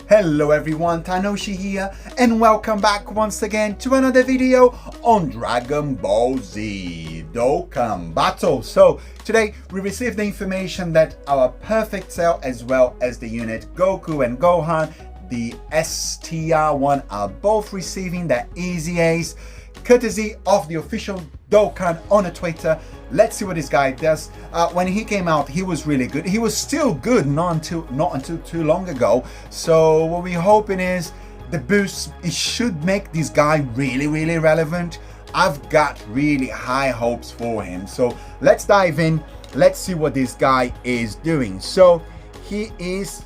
Hello everyone, Tanoshi here, and welcome back once again to another video on Dragon Ball Z Dokkan Battle. So today we received the information that our perfect cell as well as the unit Goku and Gohan, the STR1, are both receiving their Easy Ace courtesy of the official Dokkan on Twitter. Let's see what this guy does. When he came out, he was really good. He was still good not until too long ago. So what we're hoping is the boost, it should make this guy really relevant. I've got really high hopes for him. So let's dive in. Let's see what this guy is doing. So he is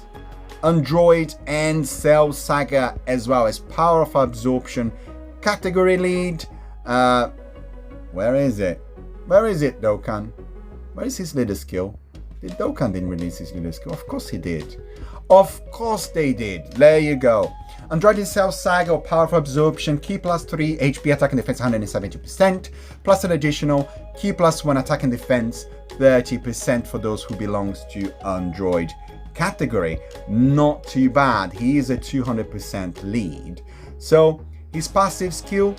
Android and Cell Saga as well as Power of Absorption category lead. Where is it? Where is it, Dokkan? Where is his leader skill? Dokkan didn't release his leader skill. Of course he did. Of course they did. There you go. Android and Cell Saga or Power of Absorption, Ki +3, HP attack and defense 170%, plus an additional Ki +1 attack and defense 30% for those who belongs to Android category. Not too bad. He is a 200% lead. So his passive skill,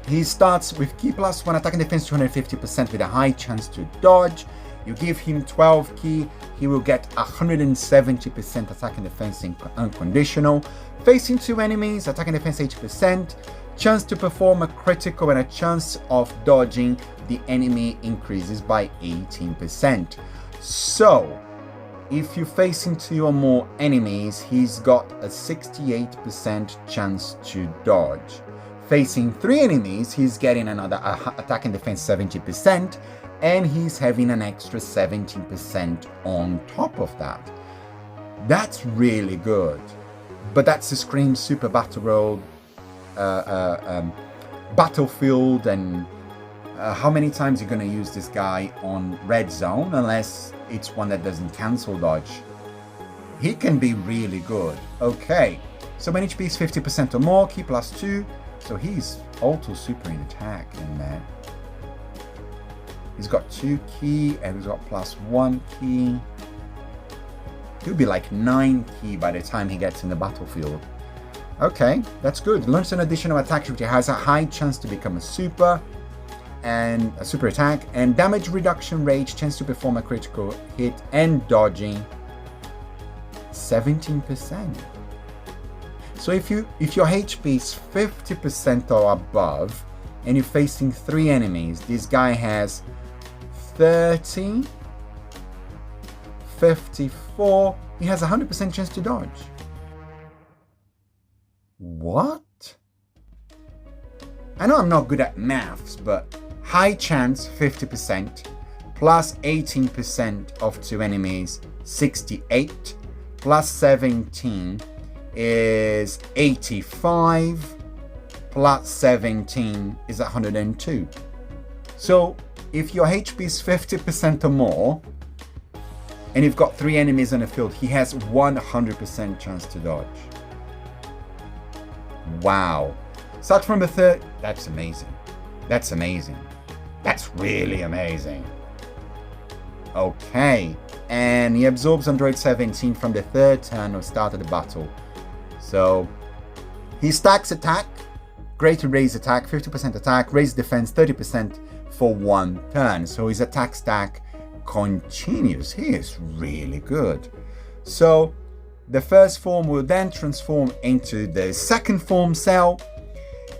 he starts with Ki +1 attack and defense 250% with a high chance to dodge. You give him 12 Ki, he will get 170% attack and defense unconditional. Facing two enemies, attack and defense 80%, chance to perform a critical and a chance of dodging the enemy increases by 18%. So if you face into two or more enemies, he's got a 68% chance to dodge. Facing three enemies, he's getting another attack and defense 70%, and he's having an extra 17% on top of that. That's really good. But that's the Scream Super Battle Road Battlefield, and how many times you're going to use this guy on Red Zone, unless it's one that doesn't cancel dodge. He can be really good. Okay, so when HP is 50% or more, Ki +2. So he's auto super in attack in there. He's got 2 Ki and he's got +1 Ki. He'll be like 9 Ki by the time he gets in the battlefield. Okay, that's good. Learns an additional attack which has a high chance to become a super and a super attack, and damage reduction rate, chance to perform a critical hit and dodging 17%. So if your HP is 50% or above and you're facing 3 enemies, this guy has 30, 54, he has 100% chance to dodge. What? I know I'm not good at maths, but high chance 50%, plus 18% of 2 enemies, 68, plus 17 is 85, plus 17 is 102. So if your HP is 50% or more and you've got 3 enemies on the field, he has 100% chance to dodge. Wow. Start from the third. That's amazing. That's amazing. That's really amazing. Okay, and he absorbs Android 17 from the 3rd turn or start of the battle. So he stacks attack, greater raise attack, 50% attack, raise defense 30% for 1 turn. So his attack stack continues. He is really good. So the first form will then transform into the second form cell.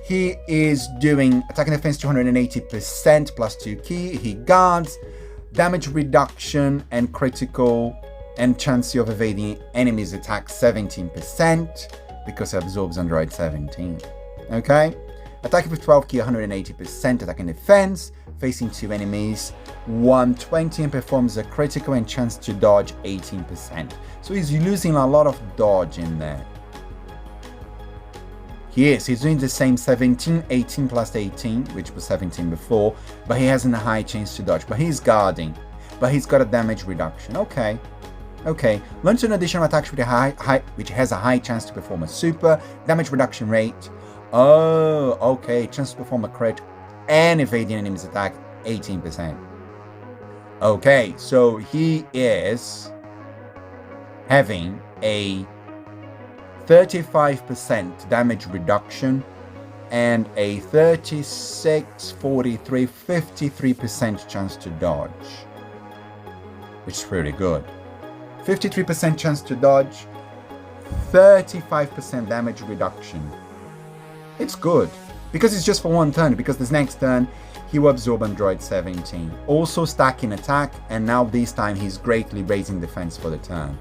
He is doing attack and defense 280% plus 2 Ki. He guards, damage reduction and critical and chance of evading enemies attack 17% because it absorbs Android 17. Okay? Attack with 12 Ki, 180% attack and defense, facing 2 enemies, 120, and performs a critical and chance to dodge 18%. So he's losing a lot of dodge in there. He's doing the same 17, 18 plus 18, which was 17 before, but he hasn't a high chance to dodge, but he's guarding, but he's got a damage reduction. Okay. Learns an additional attack which has a high chance to perform a super, damage reduction rate. Oh, okay, chance to perform a crit and evading enemy's attack 18%. Okay, so he is having a 35% damage reduction, and a 36, 43, 53% chance to dodge, which is pretty good. 53% chance to dodge, 35% damage reduction. It's good, because it's just for one turn, because this next turn he will absorb Android 17. Also stacking attack, and now this time he's greatly raising defense for the turn.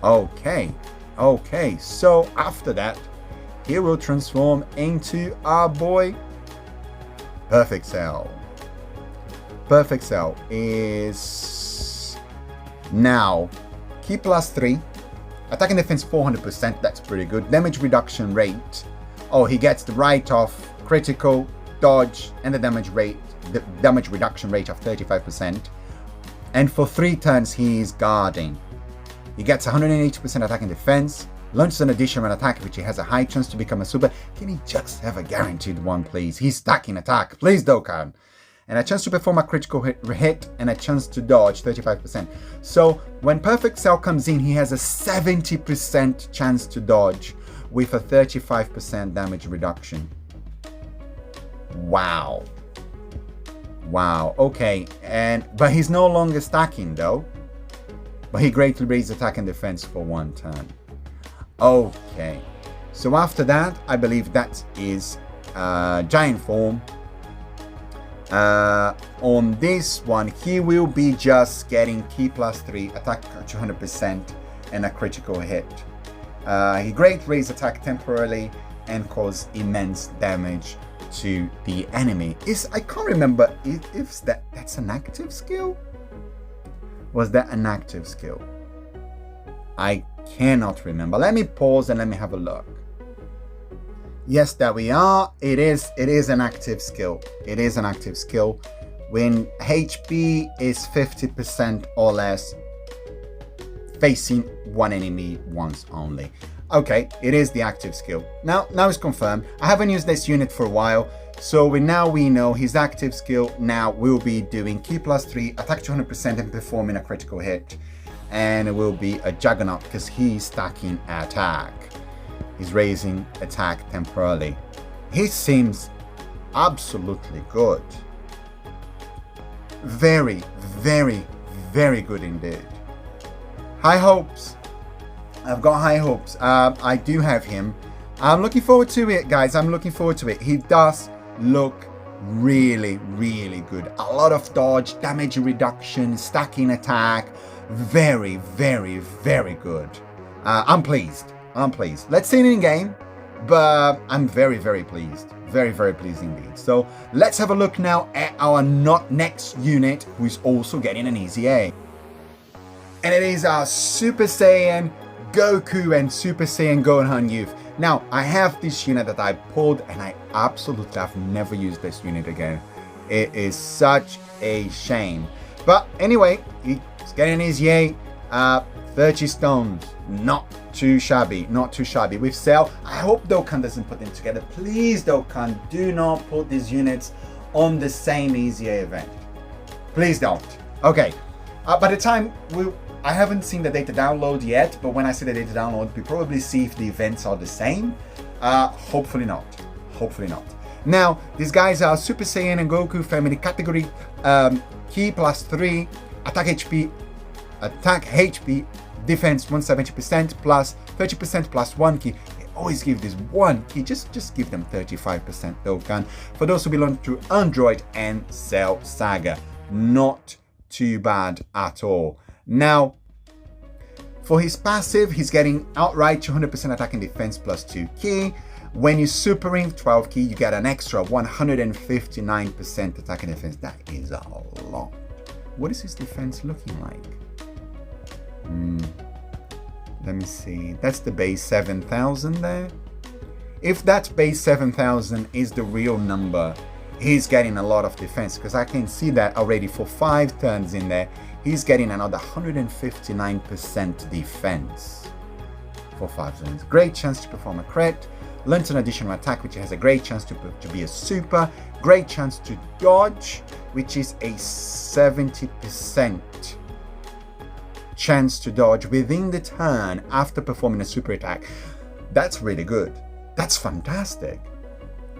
Okay, so after that, he will transform into our boy Perfect Cell. Perfect Cell is now Ki +3, attack and defense 400%, that's pretty good. Damage reduction rate, oh, he gets the write-off, critical, dodge, and the damage reduction rate of 35%. And for 3 turns, he is guarding. He gets 180% attack and defense, launches an additional attack which he has a high chance to become a super. Can he just have a guaranteed one, please? He's stacking attack, please, Dokkan. And a chance to perform a critical hit and a chance to dodge, 35%. So when Perfect Cell comes in, he has a 70% chance to dodge with a 35% damage reduction. Wow, okay, but he's no longer stacking though. But he greatly raised attack and defense for 1 turn. Okay, so after that, I believe that is giant form. On this one, he will be just getting Ki +3, attack 200%, and a critical hit. He greatly raised attack temporarily and cause immense damage to the enemy. I can't remember if that's an active skill. Was that an active skill? I cannot remember. Let me pause and let me have a look. Yes, there we are. It is an active skill. It is an active skill. When HP is 50% or less, facing one enemy once only. Okay, it is the active skill. Now it's confirmed. I haven't used this unit for a while, so we know his active skill now will be doing Ki +3, attack 200% and performing a critical hit. And it will be a Juggernaut because he's stacking attack. He's raising attack temporarily. He seems absolutely good. Very, very, very good indeed. High hopes. I've got high hopes. I do have him. I'm looking forward to it, guys. I'm looking forward to it. He does look really, really good. A lot of dodge, damage reduction, stacking attack. Very, very, very good. I'm pleased. Let's see it in game, but I'm very, very pleased. Very, very pleased indeed. So let's have a look now at our next unit, who is also getting an easy A. And it is our Super Saiyan Goku and Super Saiyan Gohan youth. Now, I have this unit that I pulled, and I absolutely have never used this unit again. It is such a shame. But anyway, he's getting an easy A. 30 stones. Not too shabby. With Cell, I hope Dokkan doesn't put them together. Please, Dokkan, do not put these units on the same easy A event. Please don't. Okay. By the time I haven't seen the data download yet, but when I see the data download, we probably see if the events are the same. Hopefully not. Now, these guys are Super Saiyan and Goku family category. Ki +3, attack HP, defense 170% plus 30% plus 1 Ki. They always give this 1 Ki. Just give them 35% Dokkan. For those who belong to Android and Cell Saga. Not too bad at all. Now, for his passive, he's getting outright 200% attack and defense plus 2 Ki. When you supering 12 Ki, you get an extra 159% attack and defense. That is a lot. What is his defense looking like? Let me see. That's the base 7,000 there. If that base 7,000 is the real number, he's getting a lot of defense, because I can see that already for 5 turns in there. He's getting another 159% defense for 5 turns. Great chance to perform a crit. Learns an additional attack, which has a great chance to be a super. Great chance to dodge, which is a 70% chance to dodge within the turn after performing a super attack. That's really good. That's fantastic.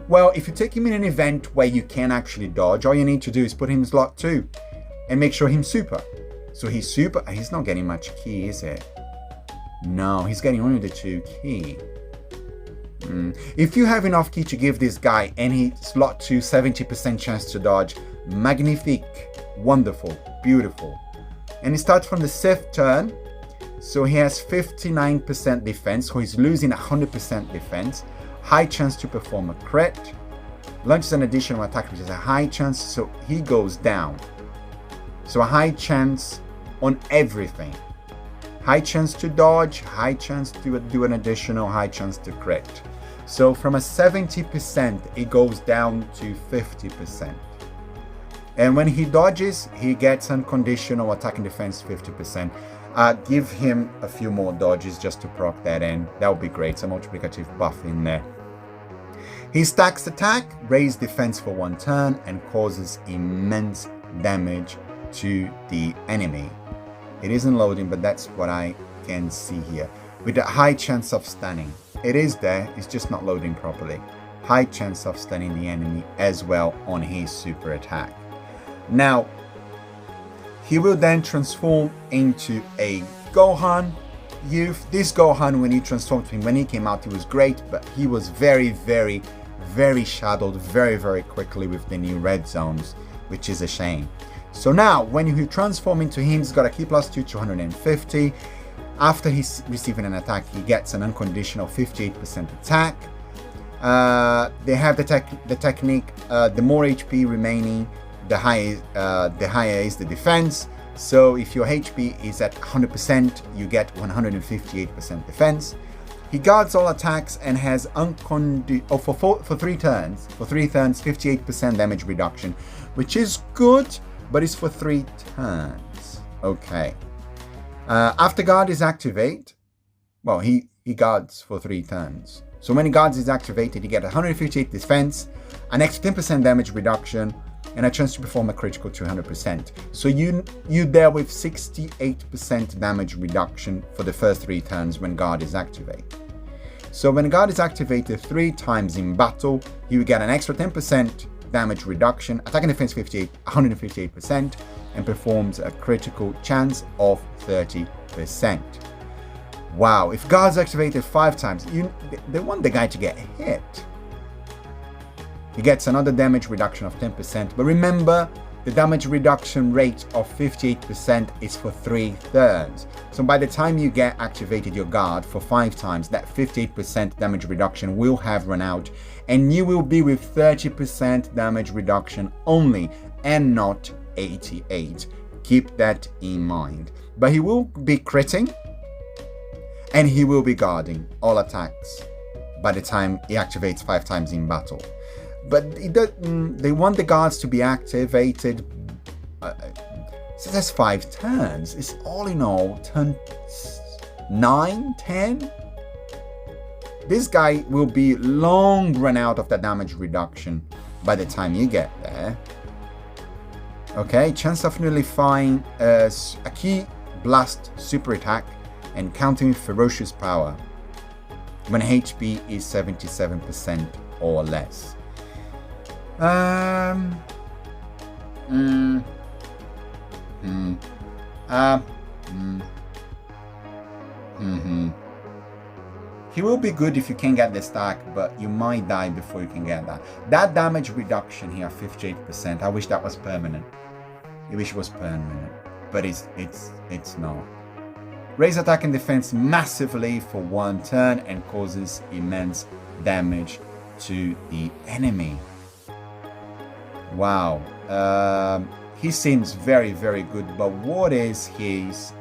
Well, if you take him in an event where you can actually dodge, all you need to do is put him in slot 2 and make sure he's super. So he's super. He's not getting much ki, is it? No, he's getting only the 2 ki. If you have enough ki to give this guy any slot 2 70% chance to dodge, magnifique, wonderful, beautiful. And he starts from the 6th turn, so he has 59% defense, so he's losing 100% defense, high chance to perform a crit, launches an additional attack which is a high chance, so he goes down. So a high chance on everything. High chance to dodge, high chance to do an additional, high chance to crit. So from a 70%, it goes down to 50%. And when he dodges, he gets unconditional attack and defense 50%. Give him a few more dodges just to proc that in. That would be great, some multiplicative buff in there. He stacks attack, raise defense for 1 turn, and causes immense damage to the enemy. It isn't loading, but that's what I can see here. With a high chance of stunning. It is there, it's just not loading properly. High chance of stunning the enemy as well on his super attack. Now, he will then transform into a Gohan youth. This Gohan, when he transformed him, when he came out, he was great, but he was very shadowed very quickly with the new red zones, which is a shame. So now, when you transform into him, he's got a ki +2 250. After he's receiving an attack, he gets an unconditional 58% attack. They have the technique, the more HP remaining, the higher is the defense. So if your HP is at 100%, you get 158% defense. He guards all attacks and has for 3 turns, 58% damage reduction, which is good, but it's for 3 turns. Okay. After guard is activated, well, he guards for 3 turns. So when guards is activated, you get 158 defense, an extra 10% damage reduction, and a chance to perform a critical 200%. So you there with 68% damage reduction for the first 3 turns when guard is activated. So when guard is activated 3 times in battle, you get an extra 10% damage reduction, attack and defense 158%, and performs a critical chance of 30%. Wow, if guard's activated 5 times, they want the guy to get hit. He gets another damage reduction of 10%, but remember, the damage reduction rate of 58% is for 3 turns. So by the time you get activated your guard for 5 times, that 58% damage reduction will have run out, and you will be with 30% damage reduction only, and not 88. Keep that in mind. But he will be critting, and he will be guarding all attacks by the time he activates 5 times in battle. But they want the guards to be activated. So that's 5 turns. It's all in all turn 9, 10. This guy will be long run out of the damage reduction by the time you get there. Okay, chance of nullifying a ki blast super attack and countering ferocious power when HP is 77% or less. He will be good if you can get the stack, but you might die before you can get that. That damage reduction here, 58%, I wish that was permanent. I wish it was permanent, but it's not. Raise attack and defense massively for 1 turn and causes immense damage to the enemy. Wow. He seems very good, but what is his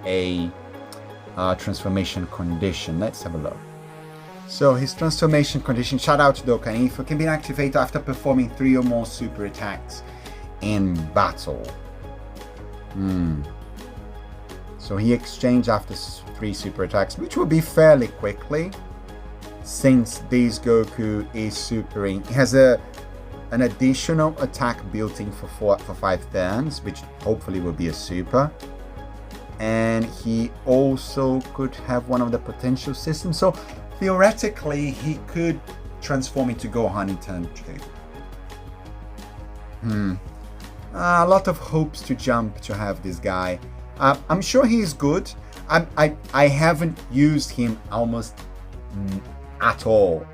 transformation condition? Let's have a look. So his transformation condition, shout out to Dokkan, can be activated after performing 3 or more super attacks in battle. So he exchanged after 3 super attacks, which will be fairly quickly, since this Goku is supering. He has an additional attack built in for 5 turns, which hopefully will be a super. And he also could have one of the potential systems. So theoretically he could transform into Gohan in turn 2. A lot of hopes to jump to have this guy. I'm sure he's good. I haven't used him almost at all,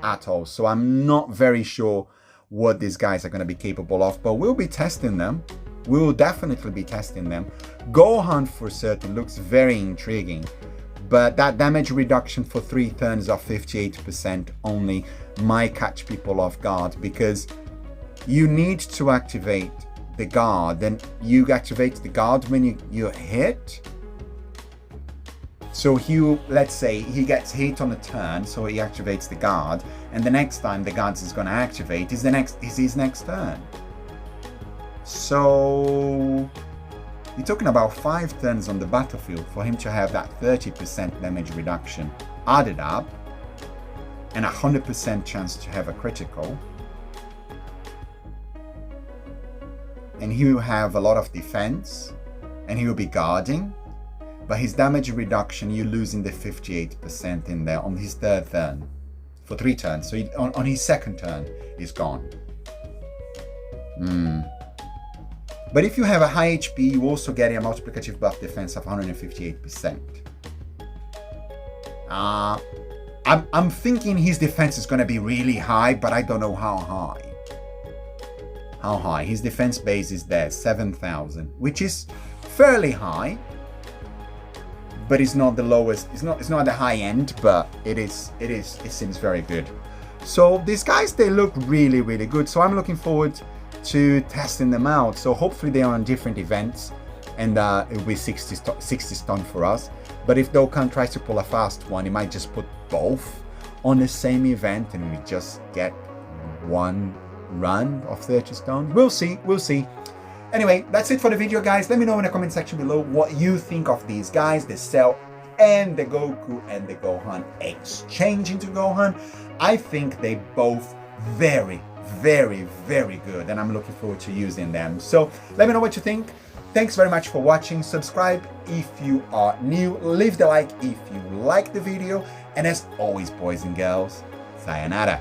so I'm not very sure what these guys are going to be capable of, but we'll be testing them. We will definitely be testing them. Gohan for certain looks very intriguing, but that damage reduction for 3 turns of 58% only might catch people off guard, because you need to activate the guard, and you activate the guard when you hit. So let's say he gets hit on a turn, so he activates the guard, and the next time the guard is going to activate is his next turn. So you're talking about 5 turns on the battlefield for him to have that 30% damage reduction added up, and 100% chance to have a critical. And he will have a lot of defense, and he will be guarding, but his damage reduction, you're losing the 58% in there on his 3rd turn for 3 turns. So on his 2nd turn, he's gone. But if you have a high HP, you also get a multiplicative buff defense of 158%. I'm thinking his defense is going to be really high, but I don't know how high. His defense base is there, 7,000, which is fairly high, but it's not the lowest. It's not at the high end, but it seems very good. So these guys, they look really, really good. So I'm looking forward to testing them out. So hopefully they are on different events, and it will be 60 stun for us. But if Dokkan tries to pull a fast one, he might just put both on the same event, and we just get one run of 30 stone. We'll see. Anyway, that's it for the video, guys. Let me know in the comment section below what you think of these guys, the Cell and the Goku and the Gohan exchange into Gohan. I think they both very, very, very good, and I'm looking forward to using them. So let me know what you think. Thanks very much for watching. Subscribe if you are new. Leave the like if you like the video. And as always, boys and girls, sayonara.